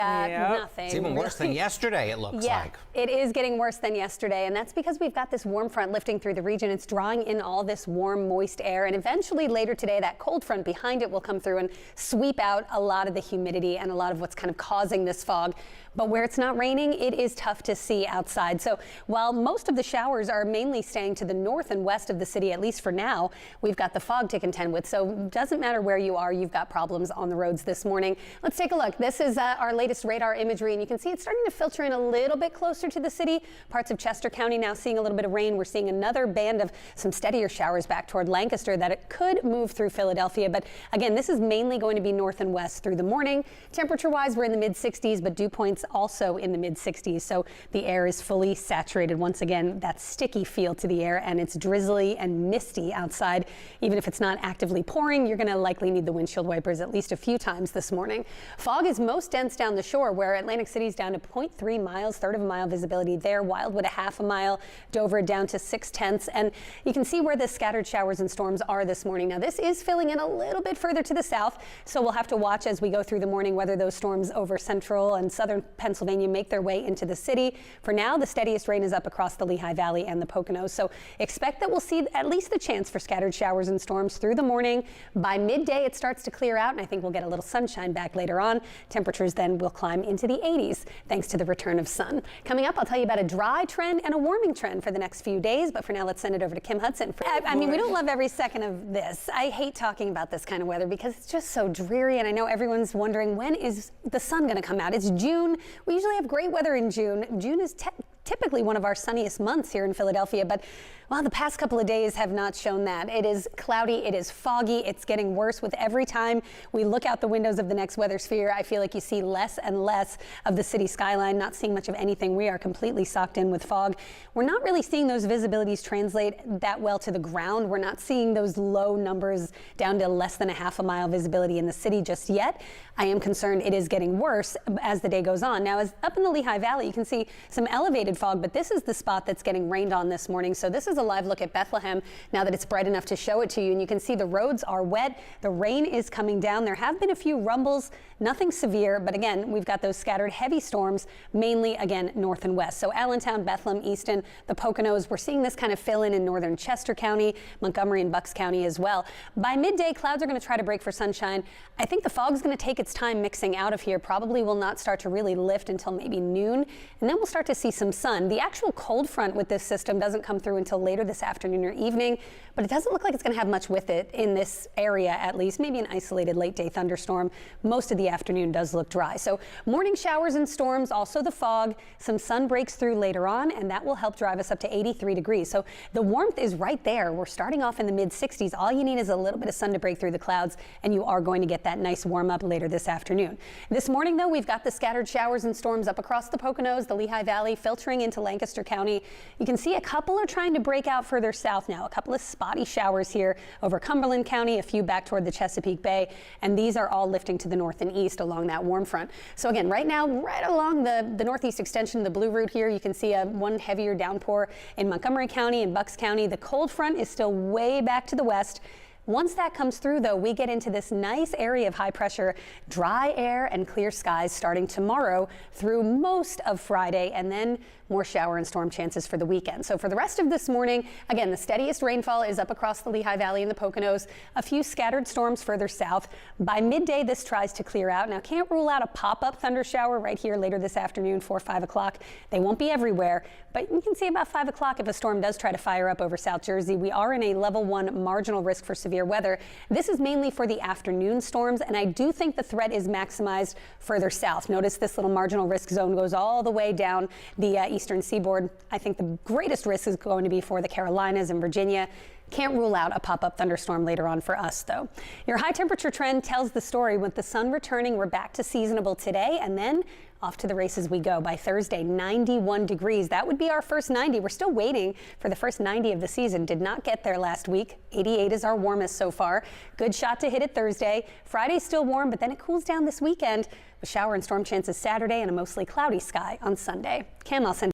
Nothing. It's even worse than yesterday, it looks like. It is getting worse than yesterday, and that's because we've got this warm front lifting through the region. It's drawing in all this warm, moist air, and eventually later today, that cold front behind it will come through and sweep out a lot of the humidity and a lot of what's kind of causing this fog. But where it's not raining, it is tough to see outside. So while most of the showers are mainly staying to the north and west of the city, at least for now, we've got the fog to contend with. So it doesn't matter where you are, you've got problems on the roads this morning. Let's take a look. This is our latest radar imagery, and you can see it's starting to filter in a little bit closer to the city. Parts of Chester County now seeing a little bit of rain. We're seeing another band of some steadier showers back toward Lancaster that it could move through Philadelphia. But again, this is mainly going to be north and west through the morning. Temperature-wise, we're in the mid-60s, but dew points also in the mid-60s. So the air is fully saturated. Once again, that sticky feel to the air, and it's drizzly and misty outside. Even if it's not actively pouring, you're going to likely need the windshield wipers at least a few times this morning. Fog is most dense down the shore, where Atlantic City's down to 0.3 miles, third of a mile visibility there. Wildwood a half a mile, Dover down to 0.6. And you can see where the scattered showers and storms are this morning. Now this is filling in a little bit further to the south, so we'll have to watch as we go through the morning whether those storms over central and southern Pennsylvania make their way into the city. For now, the steadiest rain is up across the Lehigh Valley and the Poconos, so expect that we'll see at least the chance for scattered showers and storms through the morning. By midday, it starts to clear out, and I think we'll get a little sunshine back later on. Temperatures then will climb into the 80s thanks to the return of sun. Coming up, I'll tell you about a dry trend and a warming trend for the next few days, but for now, let's send it over to Kim Hudson. I mean, we don't love every second of this. I hate talking about this kind of weather because it's just so dreary, and I know everyone's wondering, when is the sun going to come out? It's June. We usually have great weather in June. June is typically one of our sunniest months here in Philadelphia, but well, the past couple of days have not shown that. It is cloudy, it is foggy, it's getting worse with every time we look out the windows of the next weather sphere. I feel like you see less and less of the city skyline, not seeing much of anything. We are completely socked in with fog. We're not really seeing those visibilities translate that well to the ground. We're not seeing those low numbers down to less than a half a mile visibility in the city just yet. I am concerned it is getting worse as the day goes on. Now, as up in the Lehigh Valley, you can see some elevated fog, but this is the spot that's getting rained on this morning. So this is a live look at Bethlehem now that it's bright enough to show it to you, and you can see the roads are wet. The rain is coming down. There have been a few rumbles, nothing severe, but again, we've got those scattered heavy storms, mainly again north and west. So Allentown, Bethlehem, Easton, the Poconos, we're seeing this kind of fill in northern Chester County, Montgomery and Bucks County as well. By midday, clouds are going to try to break for sunshine. I think the fog is going to take its time mixing out of here. Probably will not start to really lift until maybe noon, and then we'll start to see some sun. The actual cold front with this system doesn't come through until later this afternoon or evening, but it doesn't look like it's going to have much with it in this area, at least. Maybe an isolated late day thunderstorm. Most of the afternoon does look dry. So morning showers and storms, also the fog. Some sun breaks through later on, and that will help drive us up to 83 degrees. So the warmth is right there. We're starting off in the mid-60s. All you need is a little bit of sun to break through the clouds, and you are going to get that nice warm up later this afternoon. This morning, though, we've got the scattered showers and storms up across the Poconos, the Lehigh Valley, filtering into Lancaster County. You can see a couple are trying to break out further south now. A couple of spotty showers here over Cumberland County, a few back toward the Chesapeake Bay, and these are all lifting to the north and east along that warm front. So again, right now, right along the northeast extension, the blue route here, you can see one heavier downpour in Montgomery County and Bucks County. The cold front is still way back to the west. Once that comes through, though, we get into this nice area of high pressure, dry air and clear skies starting tomorrow through most of Friday, and then more shower and storm chances for the weekend. So for the rest of this morning, again, the steadiest rainfall is up across the Lehigh Valley and the Poconos, a few scattered storms further south. By midday, this tries to clear out. Now, can't rule out a pop-up thunder shower right here later this afternoon, 4 or 5 o'clock. They won't be everywhere, but you can see about 5 o'clock if a storm does try to fire up over South Jersey. We are in a level 1 marginal risk for severe weather. This is mainly for the afternoon storms, and I do think the threat is maximized further south. Notice this little marginal risk zone goes all the way down the eastern seaboard. I think the greatest risk is going to be for the Carolinas and Virginia. Can't rule out a pop-up thunderstorm later on for us, though. Your high temperature trend tells the story. With the sun returning, we're back to seasonable today, and then off to the races we go. By Thursday, 91 degrees. That would be our first 90. We're still waiting for the first 90 of the season. Did not get there last week. 88 is our warmest so far. Good shot to hit it Thursday. Friday's still warm, but then it cools down this weekend with shower and storm chances Saturday and a mostly cloudy sky on Sunday. Cam, I'll send